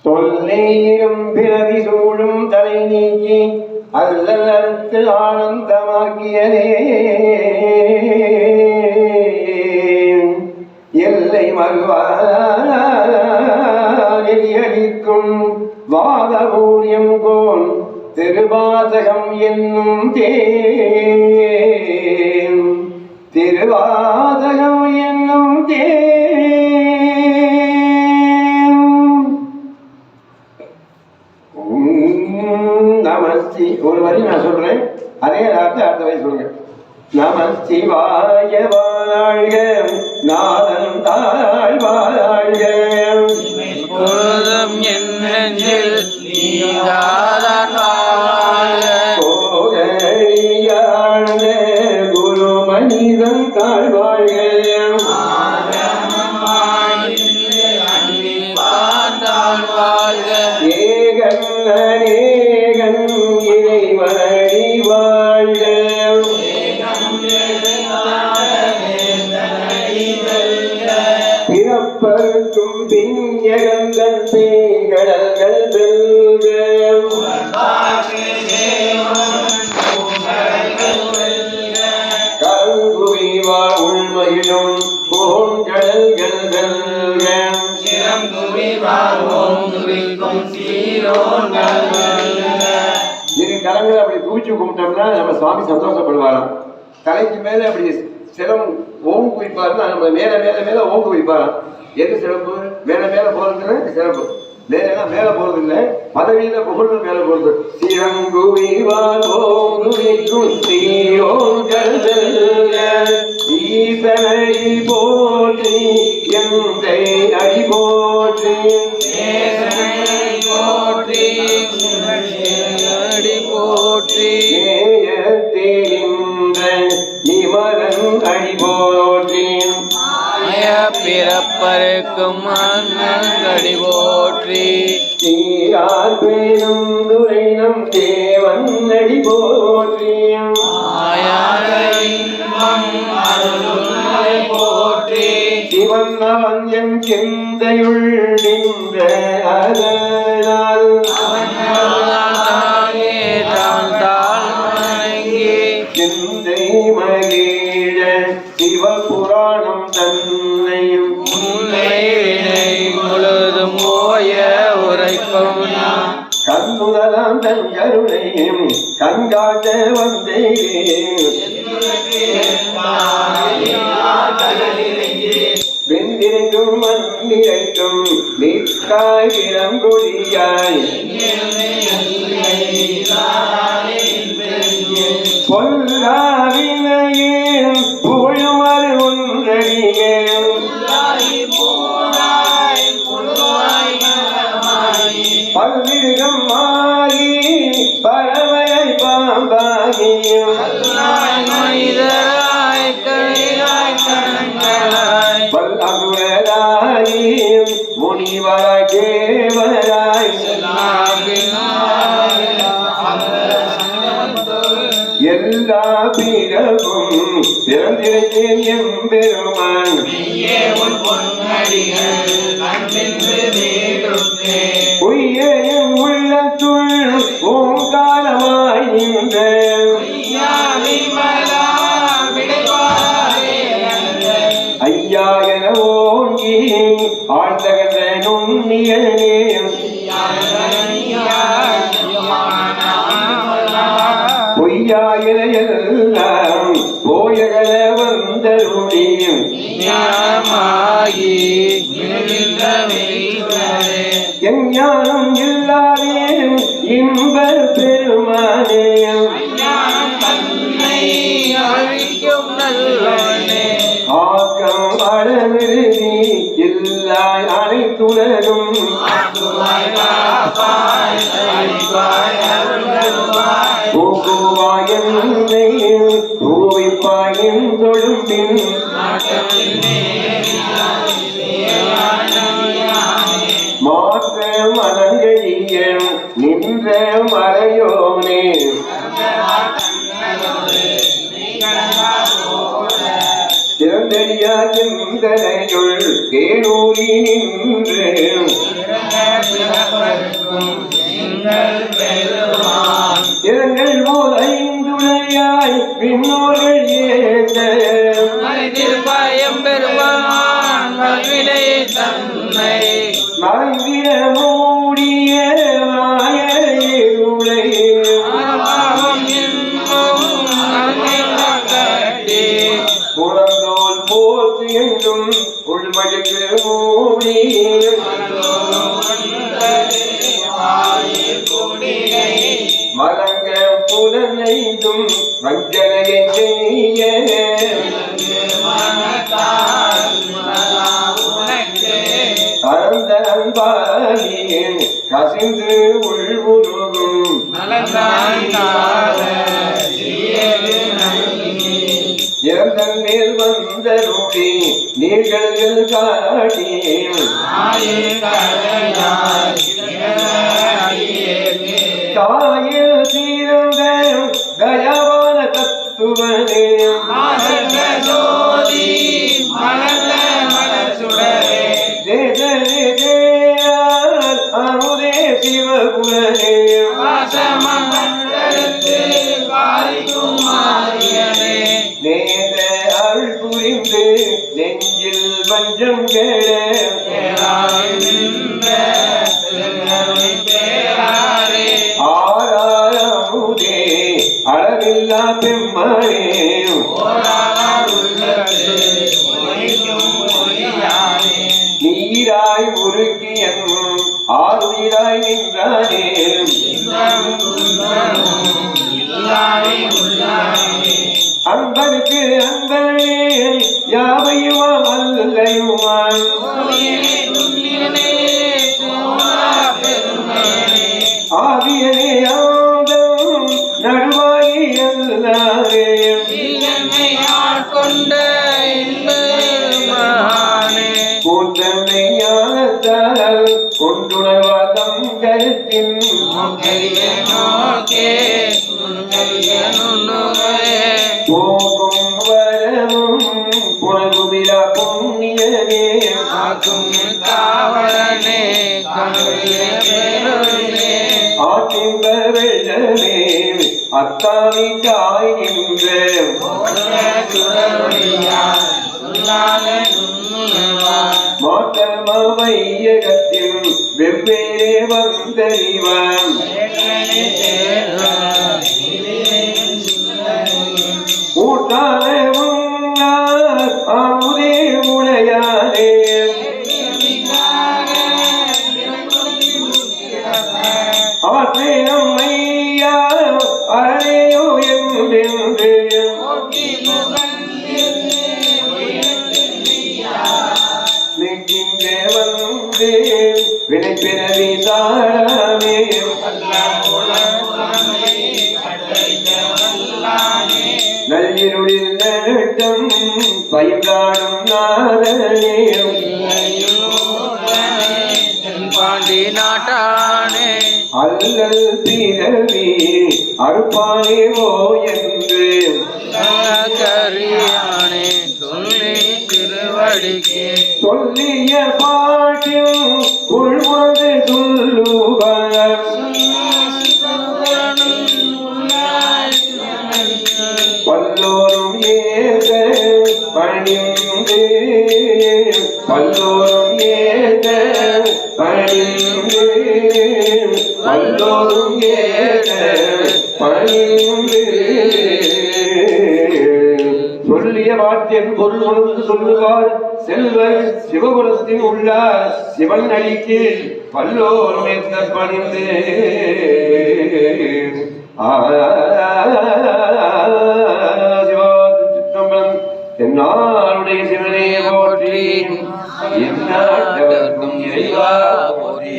தொல்லையிலும் பிறவி சூழும் தலை நீக்கி அல்லல் அறுத்து ஆனந்தமாக்கியதே எல்லை மறுவாரிக்கும் வாதபூரியம் கோன் திருவாதகம் என்னும் தேன் திருவாதகம் என்னும் நமஸ்தி ஒரு வரி நான் சொல்றேன், அதே அடுத்த வரி சொல்லுங்க. நமஸ்திவாய வாழ்க நாதன் தாழ் வாழ்க குரு மனிதன் தாழ் வாழ்க ஏகன் அநேகன் இறைவனடி வாழ்க பிறப்பருக்கும் பிஞ்சகங்கள் பேய்கடல்கள் வெல்க கருங்குவிவா உள்மயிலும் பூங்கடல்கள் வெல்க இரு கரங்களை அப்படி தூச்சி கும்பிட்டோம்னா நம்ம சுவாமி சந்தோஷப்படுவாராம். தலைக்கு மேல அப்படி சிரம் ஓங்கு குவிப்பாருன்னா நம்ம மேல மேல மேல ஓங்கு குவிப்பாராம். எது சிறப்பு? மேல மேல போறதுன்னா சிறப்பு, மேல மேல போறது இல்லை, பதவியில புகழ்ந்து மேல போறது. சிறங்குவிவார் ஓங்குவிக்கும் சீரோங்கள் ஈசனடி போற்றி எந்தை அடி போற்றி இமரன் அடி போற்றி பிறப்பருக்கும் அடி போற்றி சீரார் பேரும் துரைனம் தேவன் அடி போற்றி போற்றி சிவன் அவன் என் சிந்தையுள் நின்ற அதனால் சிந்தை மகிழ சிவபுராணம் தன்னையும் முழுதும் ஓய உரைக்கும் கண்ணுதலாம் தன் கருணையும் கண்காட்ட வந்தே வெந்திரைக்கும் மண்ணிரைக்கும் நிற்காய் இளங்கொடியாய் பொல்லாவினையே புகழுமறு ஒன்றறியே பல்விருகம் ஆகி பறவையை பாம்பாகியும் பல்லகுராயும் முனிவராய் தேவராய் எல்லா பிறகும் பிறந்திருக்கேன் எம்பெருமான் பொய்யையும் உள்ளத்துள் ஓங்காரமாய் நின்ற ஐயா என ஓங்கி ஆழ்ந்தகன்ற நுண்ணியனே பொய்யாயிரையெல்லாம் போயகல வந்தருளியும் என் ஞானம் இல்லாதே இன்ப பெருமானே ஆக்கம் அளவிருதி இல்லாய் அனைத்துலகும் பூவாயன்னை பூவிப்பாயின் தொழும்பின் மாற்ற மலங்கழிய நின்ற மறையோனே சிறந்தறியா சிந்தனையுள் தேனூரி நின்று தன்னை மறைந்திட மூடிய மாய இருளை பாவம் என்னும் கட்டி புறந்தோல் போர்த்து என்றும் உள்மழுக்கு மூடி மலங்க புலனைந்தும் வஞ்சனையை செய்ய அறந்த அன்பாலியே கசிந்து உள்வுருகும் இறந்தன் மேல் வந்தருளி நீர்கள் காட்டி தாயில் தீர்ந்த தயாவான தத்துவனே அமுதே சிவகுணே நேத அருள் புரிந்து நெஞ்சில் வஞ்சம் ஆறாரமுதே அளவில்லா பெம்மானே நீராய் உருக்கியன் ஆறுயிராய் நின்றானே அன்பனுக்கு அன்பனே யாவையுமாம் அல்லையுமான் ஆதியனே ஆதம் நடுவாகி அல்லாரே கொண்ட கூத்தன்னை ஞானத்தால் கொண்டுணர்வாதம் கருத்தின் போகும் வரவும் புனகுமிலா புண்ணியமே காவலனே ஆற்றின்ப வெள்ளமே அத்தாவி தாய் நின்ற மாற்றம வையகத்தில் வெவ்வேறே வந்தறிவான் ஊட்டான உண்ணார் அமுதே உடையானே ஆற்றே நம்மையா அரணேயோ என்றென்று நெஞ்சிங்கே வந்து வினைப்பிறவி சாராமே நல்லிருளில் நட்டம் பயிர்காடும் நாதனே பாண்டி நாட்டானே அல்லல் பிறவி அறுப்பானேவோ என்று கரியானே சொல்லி திருவடிக்கு சொல்லிய பாட்டில் உள்முறை சொல்லுவார் பல்லோரும் ஏத பணிந்து பல்லோரும் ஏத பணிந்து பல்லோரும் ஏத பணிந்து சொல்லிய வார்த்தையின் பொருள் உணர்ந்து சொல்லுவார் செல்வர் சிவபுரத்தின் உள்ளார் சிவன் அடிக்கு பல்லோரும் ஏத்த பணிந்து சிவாதிச்சிற்றம்பலம் தென்னாருடைய சிவனே போற்றி எந்நாட்டவர்க்கும் இறைவா போற்றி.